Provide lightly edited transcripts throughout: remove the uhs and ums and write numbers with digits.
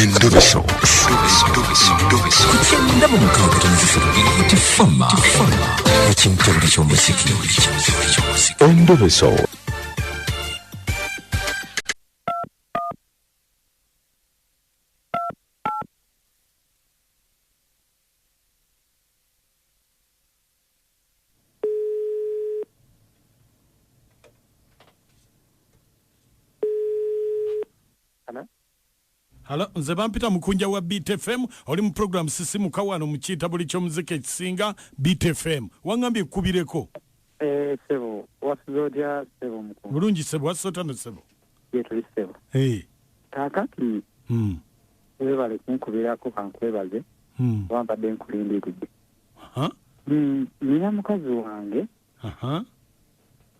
Endoveso. Kugenda mu mukaaga tifama ekintu buli ky'omuziki. Endoveso. Halo, nze bampita mukunja wa Beat FM, oli mu program sisimuka wano mu kiita buli ky'omuziki ekisinga Beat FM. Wangambye kubireko. Sebo, wasizodya sebo mukunja. Bulungi sebo, wasotano sebo. Tuli sebo. Kakati. Webale kunkubirako kankwebaze. Wambadde nkulindiridde. Nina mukazi wange.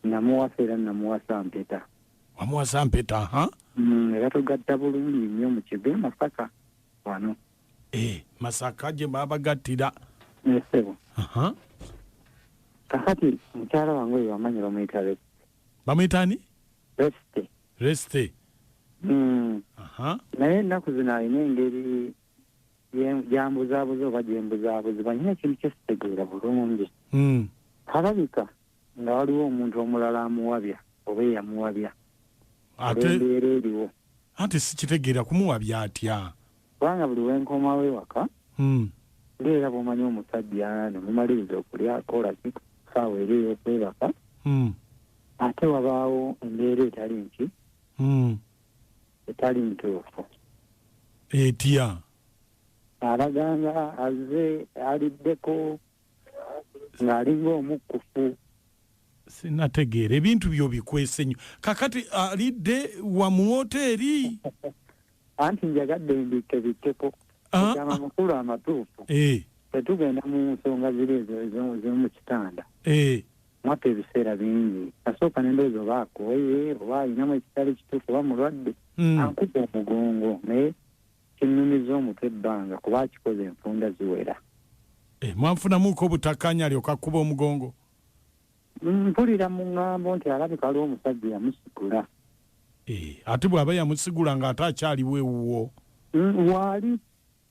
Namuwasa era namuwasa mpeta. Wamuwasa mpeta, era tugatta bulungi nnyo mu kigo Masaka wano. Masaka gye babagattira. Sebo. Kakati mukyala wange oyo wamanyi bamuyita Reste. Bamuyita ani? Reste. Naye ennaku zino alina engeri gyambuzaabuza oba gyembuzaabuzi banyina ekintu kyesitegeera bulungi. Kalabika nga waliwo omuntu omulala amuwabya oba eyamuwabya. Ate sikitegeera kumuwabya atya. Kubanga buli wenkomawo ewaka leera bw'omanyi omusajja nemumaliriza okulyako olaki saawa eri ey'okwebaka ate wabaawo embeera etali nki etali ntuufu etya alaganga azze aliddeko ng'alinga omukkufu. Sinategeera ebintu byo bikwese nnyo. Kakati alidde wa mu woteeri. Anti njagadde mbikkebikkeko agamba makulu amatuufu. Tetugenda mu nsonga ziri ez'omu kitanda. Mwapa ebiseera bingi. Kasooka n'endowooza oba akooye oba alinamu ekitali kituufu oba mulwadde ankuba omugongo naye kinnumiza omutwe ebbanga kuba akikoze enfunda ziwera. Mwanfunamuuko obutakkaanya alyoka akkuba omugongo? Mpulira mu ŋŋambo nti alabika aliwo omusajja yamusigula. Ate bw'aba yamusigula ng'ate akyaliwo ewuwo. Waali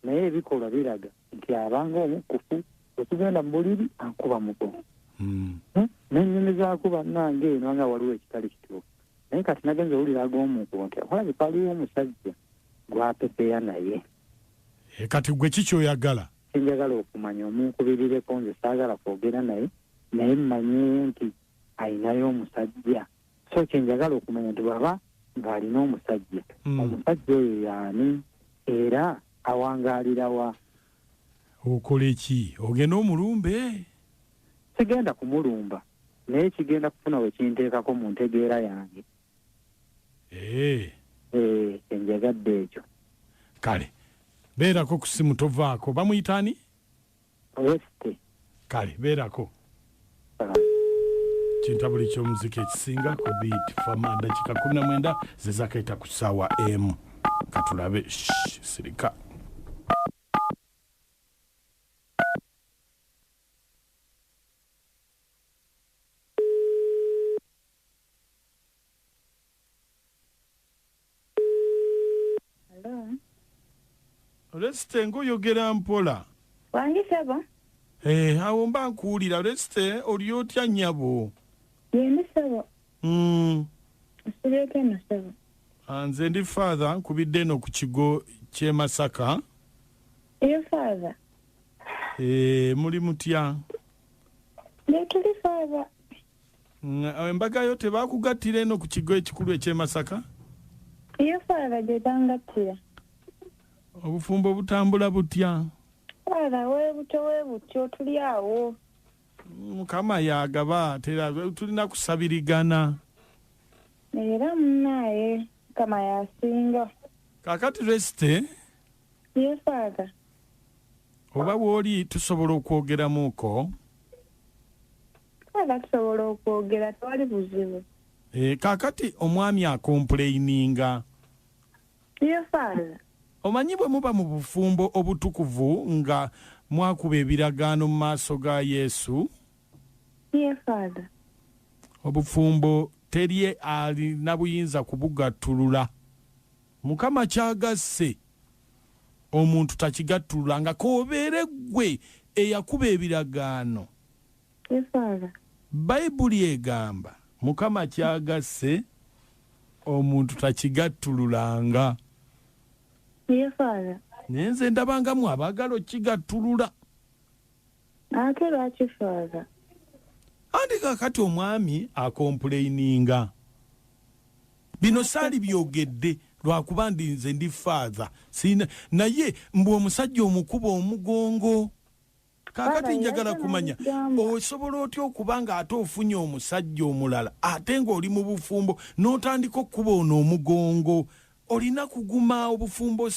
naye ebikolwa biraga nti abanga omukkufu ekigenda mu buliri ankuba mugongo. N'ennyumizaako bannange eno nga waliwo ekitali kituufu. Naye kati nagenza owulira ag'omunkubo nti alabika aliwo omusajja gwapepeya naye. Kati gwe ki ky'oyagala? Sinjagala okumanya omunkubirireko nze saagala kwogera naye mmanyi nti alinayo omusajja. So kyenjagala okumanya nti bw'aba ng'alina omusajja omusajja oyo y'ani era awangaalira wa? Okola eki? Ogenda omulumbe? Sigenda kumulumba naye kigenda kufuna we kinteekako mu ntegeera yange. Kyenjagadde ekyo. Kale beerako ku simu tovaako. Bamuyita ani? Reste. Kale beerako. Kinta buli ky'omuziki ekisinga ku Beat FM dakika 19 zezakaita ku ssaawa emu. Katulabe sirika. Reste ngoyogera mpola. Wangi sebo? Awo mba nkuwulira. Reste oli otya nnyabo? Yendi sebo. Osireke no sebo. Nze ndi father nkubidde eno ku kigo ky'e Masaka. Iyo father? Muli mutya? Tuli father. Embaga yo tebakugattira eno ku kigo ekikulu eky'e Masaka? Iyo father gye tangattira. Obufumbo butambula butya? Weebutyo tuli awo. Mukama yagaba tulina kusabirigana. Era munnaye Mukama yasinga. Kakati Reste? Yes, father. Oba woli tusobola okwogeramuuko? Tusobola okwogera tewali buzibu. Kakati omwami akompuleyininga. Yes, father. Omanyi bwe muba mu bufumbo obutukuvu nga mwakuba ebiragaano mu maaso ga Yesu? Yes, father. Obufumbo teri alina buyinza kubugattulula. Mukama kyagasse omuntu takigattulanga kobeere gwe eyakuba ebiragaano. Bayibuli egamba Mukama kyagasse omuntu takigattululanga. Nenze ndabangamu abagalo kigattulula. Ate lwaki Father? Andi kakati omwami akomplaininga. Bino saali byogedde lwakuba nze ndi Father. Sina naye mbu omusajja omukuba omugongo. Kakati njagala kumanya osobola otya okubanga ate ofunye omusajja omulala ate ng'oli mu bufumbo n'otandika okuba ono omugongo. Olina kuguma obufumbo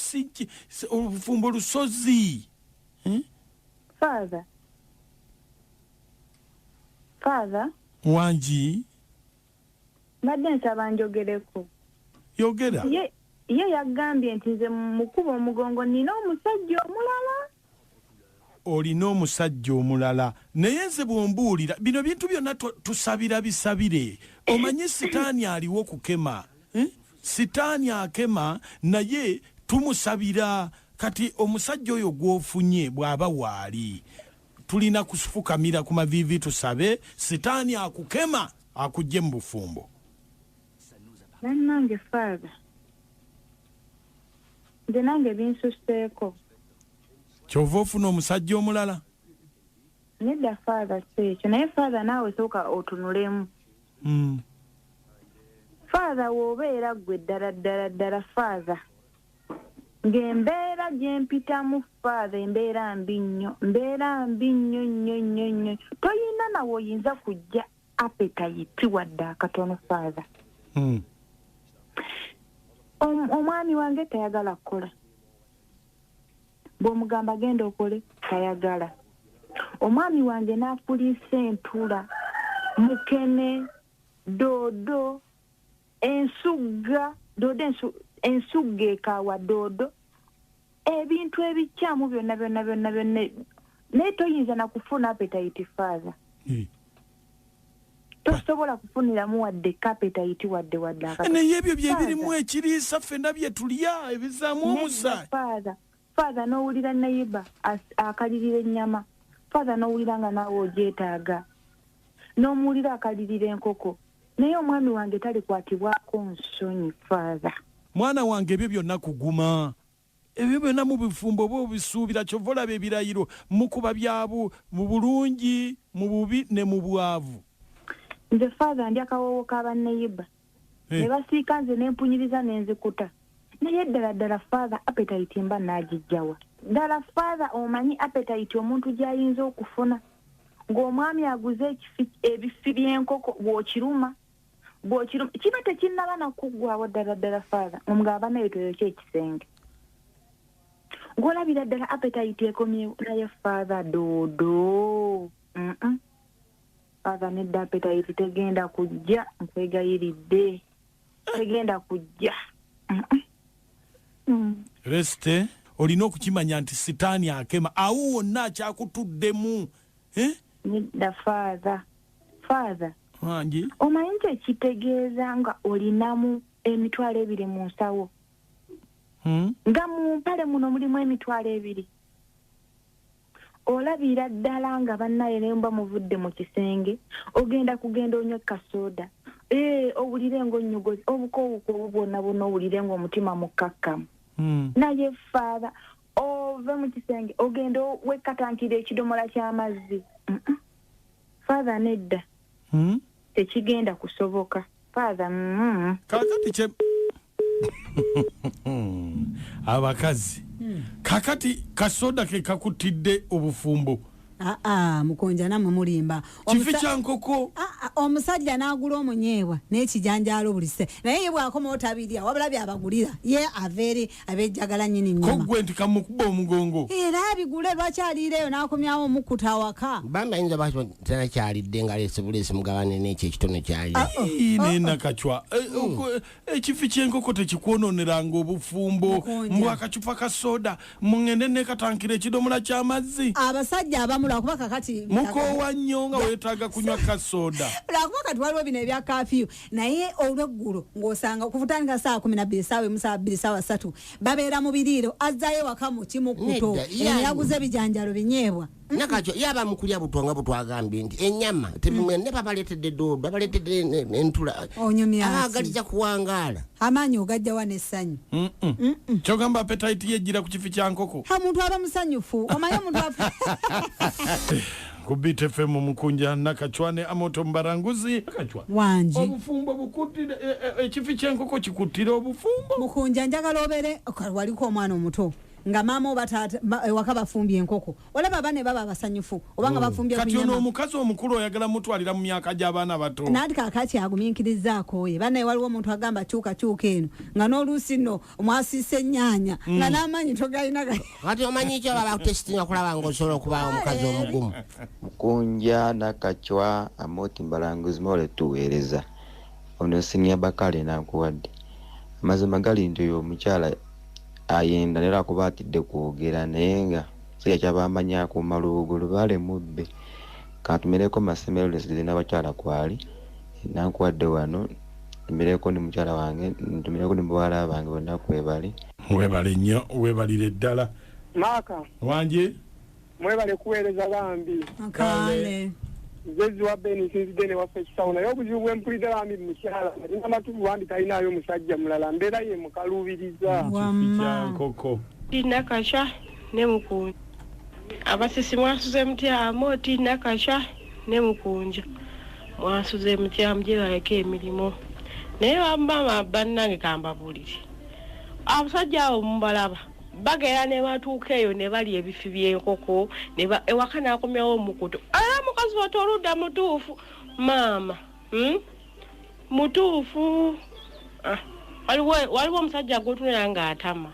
obufumbo lusozi. Father. Wanji. Mbadde nsaba njogereko. Yogera. Ye yagambye nti nze mukuba omugongo nina omusajja omulala. Olina omusajja omulala naye nze bw'ombuulira bino bintu byonna tusabira bisabire. Omanyi sitaani aliwo kukema. Sitaani akema naye tumusabira. Kati omusajja oyo gw'ofunye bw'aba waali tulina kufukamira ku mavivi tusabe sitaani akukema akujje mu bufumbo. Nange Father. Nze nange binsuseeko. Kyova ofuna omusajja omulala? Nedda Father sekyo naye Father naawe sooka otunulemu. Father w'obeera gwe ddala Father. Ng'embeera gye mpitamu Father embeera mbi nnyo nnyo. Toyina nawe oyinza kujja appetite wadde akatono Father. Omwami wange tayagala kukola. Bw'omugamba genda okole tayagala. Omwami wange n'afuliisa entula, mukene, doodo, ensugga, ensugga ekaawa doodo, ebintu ebikyamu byonna naye toyinza na kufuna appetite Father. Tosobola kufuniramu wadde appetite wadde akatono. Naye ebyo bye birimu ekiriisa ffenna bye tulya ebizaamu omusaayi. Father n'owulira nayiba akalirira ennyama. Father n'owulira nga naawe ogyetaaga. N'omuwulira akalirira enkoko. Naye omwami wange talikwatibwako nsonyi Father. Mwana wange ebyo byonna kuguma. Ebyo byonna mu bifumbo oba obisuubira kyova olaba ebirayiro mukuba byabu mu bulungi mu bubi ne mu bwavu. Nze Father ndi akawoowo k'abannayiba. Ne basiika nze n'empunyiriza n'enzikuta. Naye ddala Father appetite mba naagijjawa. Ddala Father omanyi appetite omuntu gy'ayinza okufuna. Ng'omwami aguze ebifi by'enkoko bw'okiruma. Kiba tekinnaba nakuggwawo ddala Father. Omugaba naye toyokya ekisenge. Ng'olabira ddala appetite ekomyewo naye Father doodo. Father nedda appetite tegenda kujja nkwegayiridde. Tegenda kujja. Reste olina okukimanya nti sitaani akema awo wonna akyakutuddemu. Nedda Father. Wanji. Omanyi nti ekitegeeza nga olinamu emitwalo 2 mu nsawo. Nga mu mpale muno mulimu emitwalo 2. Olabira ddala nga bannaye ne mba muvudde mu kisenge ogenda onywe kasoda. Owulire ng'onnyogozi obukowuko bwonna owulire ng'omutima mukkakkamu. Naye Father ove mu kisenge ogenda wekkatankira ekidomola ky'amazzi. Father nedda. Tekigenda kusoboka. Father kakati abakazi kakati kasoda ke kakutidde obufumbo. Mukonja namwe mulimba. Kifi kya nkoko. Omusajja n'agula omunyeewa n'ekijanjaalo bulise. Naye ye bw'akoma otabirya wabula byabagulira. Ye abejjagala nnyini nnyama. Kogwe nti kamukuba omugongo. Era abigule lwaki aliireyo n'akomyawo omukuta awaka. Bamba yinza baki tena kyalidde nga leese mugabane n'ekyo ekitono kyali. Nena kachwa. Ekifi ky'enkoko tekikwononeranga obufumbo. Mbwa akacupa ka soda mungende ne katankira ekidomola ky'amazzi. Abasajja abamu lwakuba kakati mukowa nnyo nga weetaaga kunywa kasoda lwakuba kati waliwo bino ebya kafyu naye olweggulo ng'osanga okuvutandika saa 12 saawa emu saa 2 saawa 3 babeera mu biriiro azzayo waka mu kimukuto yaguze ebijanjalo binyeebwa nakacho yaba mukulya butwanga butwagambye nti ennyama tebimwene babaleetedde doodo babaleetedde entula abagaliza kuwangaala amaanyi ogajja wa n'essanyu kyogamba appetite yejjira ku kifi kya nkoko muntu aba musanyufu omanyi omuntu ku Beat FM Mukunja Nakachwane Amoto Mbaranguzi Nakachwa wanji obufumbo bukutire ekifi ky'enkoko kikuttira obufumbo Mukunja njagala obere waliko omwana omuto nga mama obatata waka bafumbye enkoko olaba bane baba basanyufu obanga bafumbye kati ono omukazi omukulu oyagala mutwalira mu myaka gy'abaana bato nadi kakati aguminkirizaako ye bane waliwo omuntu agamba kyuka eno nga n'oluusi nno mwasise ennyaanya nga n'amanyi togalina kati omanyi kyo baba kutesitinga kulaba ng'osobola okuba omukazi omugumu Mukunja Nakachwa Amoto Mbaranguzi mole tuweereza ono sinia bakale nakuwadde amazima gali nti oyo omukyala ayenda nera kubatidde kwogera naye nga siya kyabamanya ku malugulu bale mubbe katumereko masemero leseze n'abakyala kwali nakuwadde wano tumereko ni mukyala wange tumereko ni bwala bange bonna kwebali webale nnyo webalire ddala Maka wanje mwebale kuweereza bambi kale zezi wa beni sinzidene waffe kisauna y'obuzibu bw'empulidde bambi mukyala nina amatuvu wandi talinayo musajja mulala mbeera ye mukaluubiriza nkoko Nakasha ne Mukunja abasisi mwasuze mutya Amoti Nakasha ne Mukunja mwasuze mutya mugyebaleko emirimu naye bamama bannange kambabulire abasajja abo mubalaba bagera ne batuuka eyo ne bali ebifi by'enkoko ewaka n'akomyawo omukuto mukazi wato oludda mutuufu maama mutuufu waliwo omusajja gwotunera ng'atama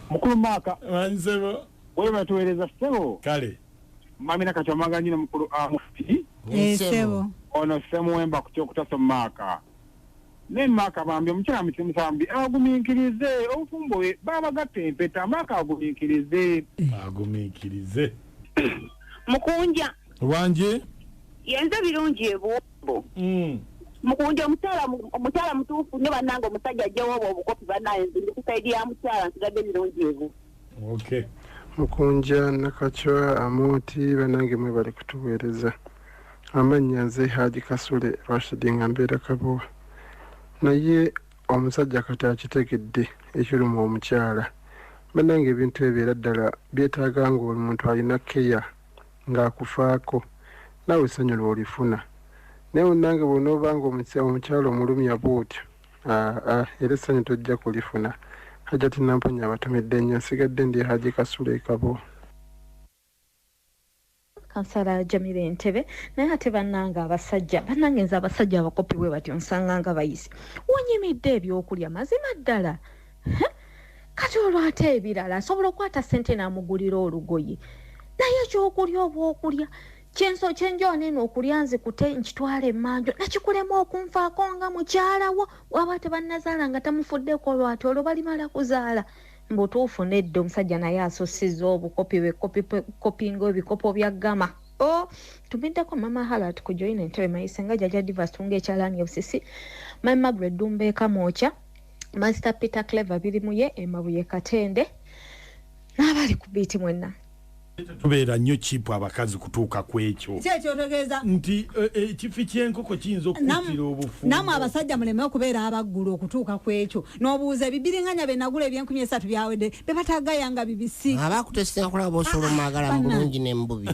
mukulu Maka wanzebo wewe tuweereza sebo kale mami Nakachwa maganyina mukulu Amuti sebo ono semuwemba kukyokutaso Maka ne Maka bambi omukyala mutimusambi agumiikirize obufumbo we babagatte empeta Maka agumiikirize Mukunja wanje yenze birungi ebombo Mukunja omukyala mutuufu ne bannange omusajja ajjawo obukopi bannaye nzindi kusaidi ya mukyala nsigadde birungi ebyo okay Mukunja Nakachwa Amoti bannange mwe bali kutuweereza amannya nze Haji Kasule Rashid Ngambeera Kabowa naye omusajja kati akitegedde ekiruma omukyala bannange ebintu ebyera ddala byetaaga ng'omuntu alina keya ng'akufaako naawe essanyu lw'olifuna naye munnange bw'onoobanga omukyala omulumya bw'otyo era essanyu tojja kulifuna Hajati Namponya abatumidde nnyo nsigadde ndi Haji Kasule Kabowa Kansala Jamila Entebe naye ate bannange abasajja bannange nze abasajja abakopi bwe batyo nsanga nga bayisi wonyimidde ebyokulya mazima ddala kati olwo ate ebirala asobola okukwata ssente n'amugulira olugoye naye ekyokulya oba okulya kyenjoona eno okulya nzikute nkitwala emmanjo nakikulema okunfaako nga mukyalawo waba tebannazaala nga tamufuddeko lwati olwo balimala kuzaala mbutuufu nedda omusajja naye asussizza obukopi kopinga ebikopo bya gama tumiddeko mama Halat ku joina Entebe Mayisenga Jaja Divas tunga ekyalaani obusisi Mama Margaret Dumbeeka Mocha Master Peter Clever birimuye Emabuye Katende n'abali ku Beat mwenna tubeera nnyo kipu abakazi kutuuka ku ekyo kyekyotegeeza nti ekifi ky'enkoko kiyinza okukuttira obufumbo namwe abasajja muleme okubeera abaggulu okutuuka ku ekyo n'obuuza ebibiriŋŋanya bye nagula eby'enkumi esatu byawedde be batagayanga bibisi abakutesitinga kulaba b'osobola omwagala mu bulungi n'embubi